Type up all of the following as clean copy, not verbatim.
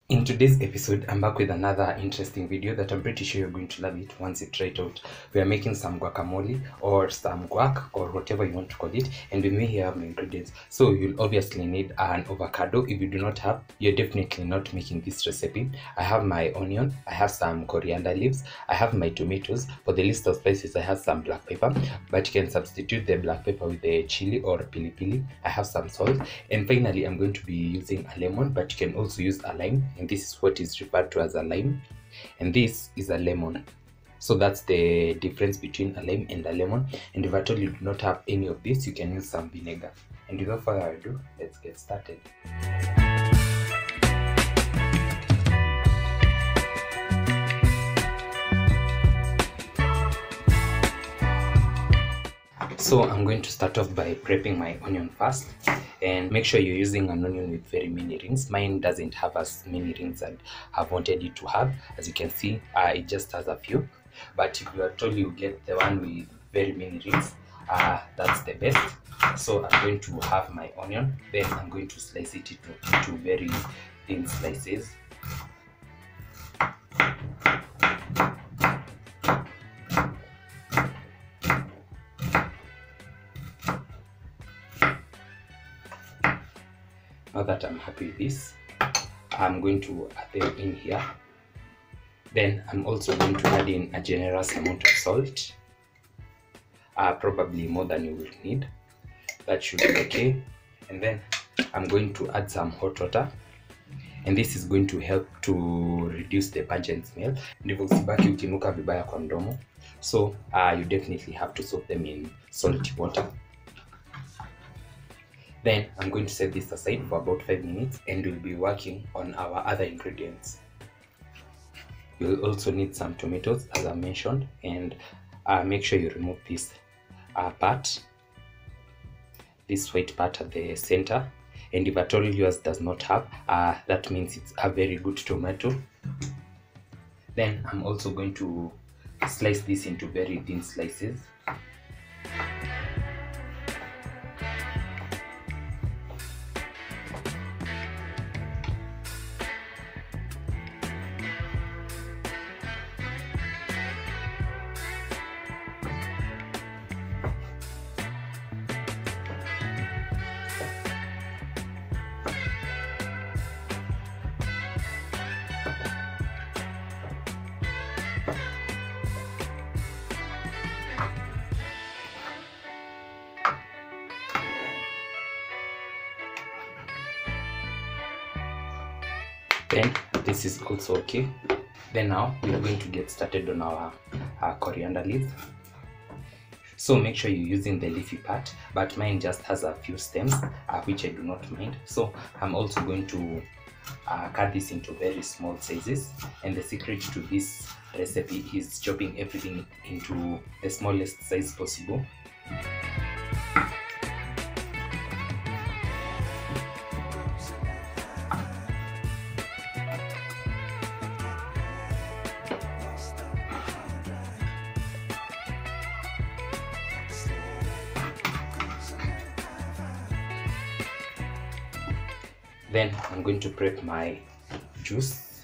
In today's episode, I'm back with another interesting video that I'm pretty sure you're going to love it once you try it out. We are making some guacamole or some guac or whatever you want to call it, and with me here are my ingredients. So you'll obviously need an avocado. If you do not have, you're definitely not making this recipe. I have my onion, I have some coriander leaves, I have my tomatoes. For the list of spices, I have some black pepper, but you can substitute the black pepper with the chili or pili pili. I have some salt, and finally I'm going to be using a lemon, but you can also use a lime, and this is what is referred to as a lime, and this is a lemon. So that's the difference between a lime and a lemon. And if at all you do not have any of this, you can use some vinegar. And without further ado, let's get started. So I'm going to start off by prepping my onion first, and make sure you're using an onion with very many rings. Mine doesn't have as many rings as I've wanted it to have. As you can see, it just has a few, but if you are told you get the one with very many rings, that's the best. So I'm going to have my onion, then I'm going to slice it into very thin slices. Now that I'm happy with this, I'm going to add them in here. Then I'm also going to add in a generous amount of salt, probably more than you will need. That should be okay. And then I'm going to add some hot water, and this is going to help to reduce the pungent smell. Ndivyo usibaki ukinuka vibaya kwa mdomo. So you definitely have to soak them in salty water. Then I'm going to set this aside for about 5 minutes, and we'll be working on our other ingredients. You'll also need some tomatoes, as I mentioned, and make sure you remove this part, this white part at the center. And if at all yours does not have, that means it's a very good tomato. Then I'm also going to slice this into very thin slices. Then this is also okay. Then now we are going to get started on our coriander leaves. So make sure you're using the leafy part, but mine just has a few stems, which I do not mind. So I'm also going to cut this into very small sizes, and the secret to this recipe is chopping everything into the smallest size possible. Then I'm going to prep my juice.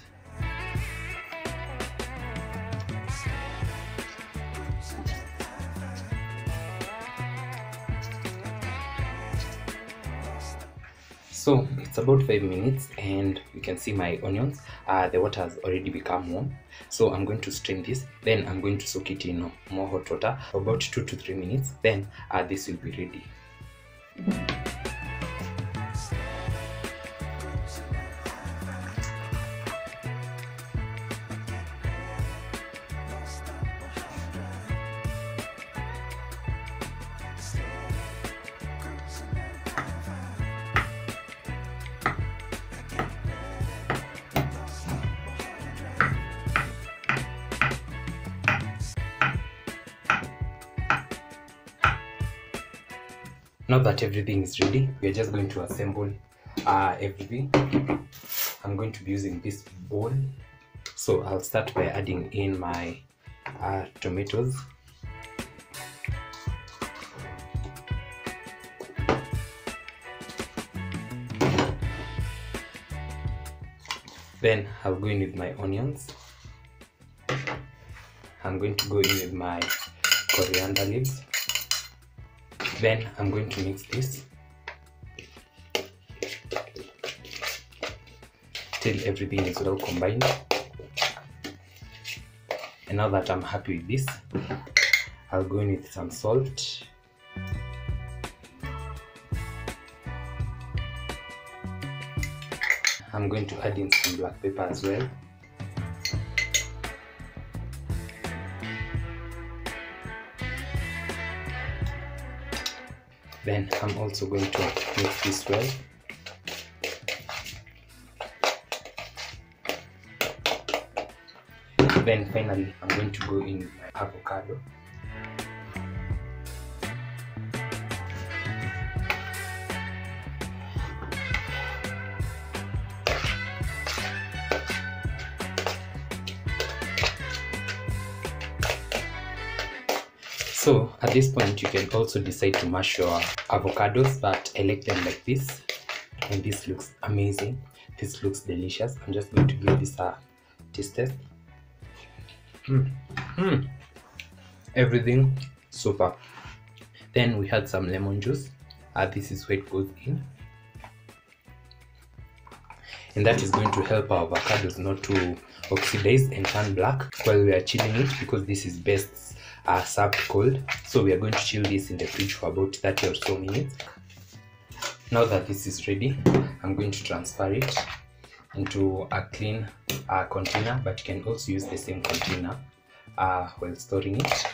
So it's about 5 minutes, and you can see my onions. The water has already become warm. So I'm going to strain this. Then I'm going to soak it in more hot water for about 2 to 3 minutes. Then this will be ready. Now that everything is ready, we are just going to assemble everything. I'm going to be using this bowl. So I'll start by adding in my tomatoes. Then I'll go in with my onions. I'm going to go in with my coriander leaves. Then I'm going to mix this till everything is well combined. And now that I'm happy with this, I'll go in with some salt. I'm going to add in some black pepper as well. Then I'm also going to mix this well. Then finally, I'm going to go in with my avocado. So at this point, you can also decide to mash your avocados, but I like them like this. And this looks amazing. This looks delicious. I'm just going to give this a taste test. Everything super. Then we had some lemon juice. This is where it goes in. And that is going to help our avocados not to oxidize and turn black while we are chilling it, because this is best served cold. So we are going to chill this in the fridge for about 30 or so minutes. Now that this is ready, I'm going to transfer it into a clean container, but you can also use the same container while storing it.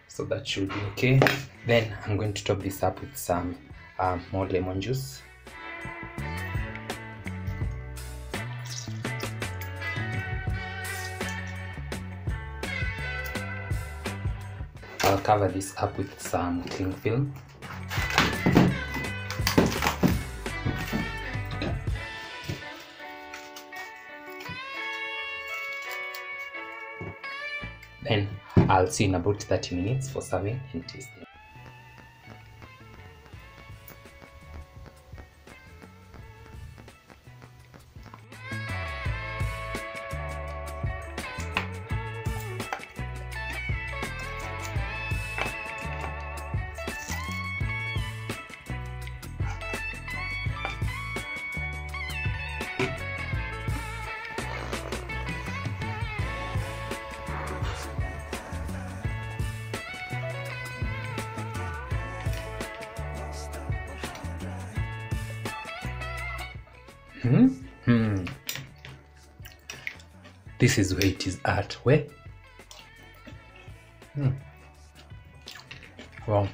So that should be okay. Then I'm going to top this up with some more lemon juice. I'll cover this up with some cling film. Then I'll see in about 30 minutes for serving and tasting. This is where it is at. Where? Wow.